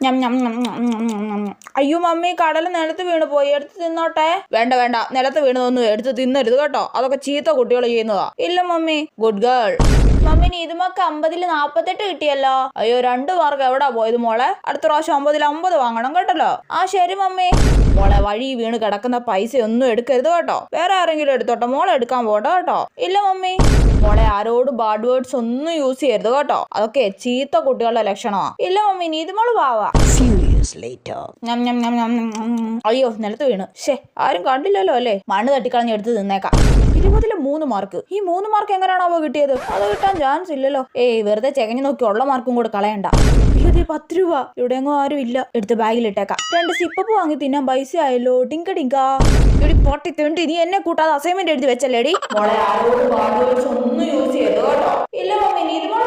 ഞം ഞം ഞം ഞം ഞം ഞം ഞം. അയ്യോ മമ്മി, കടല നിലത്ത് വീണ് പോയി, എടുത്ത് തിന്നോട്ടെ. വേണ്ട വേണ്ട, നിലത്ത് വീണതൊന്നും എടുത്ത് തിന്നരുത് കേട്ടോ, അതൊക്കെ ചീത്ത കുട്ടികൾ ചെയ്യുന്നതാ. ഇല്ല മമ്മി. Good girl. മമ്മി നീതുമൊക്കെ 50-ൽ 48 കിട്ടിയല്ലോ. അയ്യോ 2 മാർക്ക് എവിടാ പോയത് മോളെ? അടുത്ത പ്രാവശ്യം 50-ൽ 50 വാങ്ങണം കേട്ടല്ലോ. ആ ശരി മമ്മി. മോളെ വഴി വീണ് കിടക്കുന്ന പൈസ ഒന്നും എടുക്കരുത് കേട്ടോ, വേറെ ആരെങ്കിലും എടുത്തോട്ടെ, മോളെ എടുക്കാൻ പോട്ടെ കേട്ടോ. ഇല്ല മമ്മി. മോളെ ആരോട് ബാഡ് വേർഡ്സ് ഒന്നും യൂസ് ചെയ്യരുത് കേട്ടോ, അതൊക്കെ ചീത്ത കുട്ടികളുടെ ലക്ഷണമാ. ഇല്ല മമ്മി, നീതുമോള് പാവാ. അയ്യോ നിലത്ത് വീണ്. ആരും കണ്ടില്ലല്ലോ അല്ലേ? മണ്ണ് തട്ടിക്കളഞ്ഞ് എടുത്ത് തിന്നേക്കാം. 20-ൽ 3 മാർക്ക്. ഈ 3 മാർക്ക് എങ്ങനെയാണോ കിട്ടിയത്? അത് കിട്ടാൻ ചാൻസ് ഇല്ലല്ലോ. വെറുതെ ചെകഞ്ഞു നോക്കി ഉള്ള മാർക്കും കൂടെ കളയണ്ട. 10 രൂപ ഇവിടെ എങ്ങും ആരും ഇല്ല, എടുത്ത് ബാഗിലിട്ടേക്കാം. 2 സിപ്പപ്പ് വാങ്ങി തിന്നാൻ പൈസ ആയല്ലോ. ടിങ്ക ടിങ്കാ. എടി പൊട്ടി തിണ്ടി, നീ എന്നെ കൂട്ടാതെ അസൈൻമെന്റ് എഴുതി വെച്ചല്ലേടി. മോളെ ആരോട് ഒന്നും യൂസ് ചെയ്യരുത് കേട്ടോ. ഇല്ല മമ്മി, നീ ഇതുപോലെ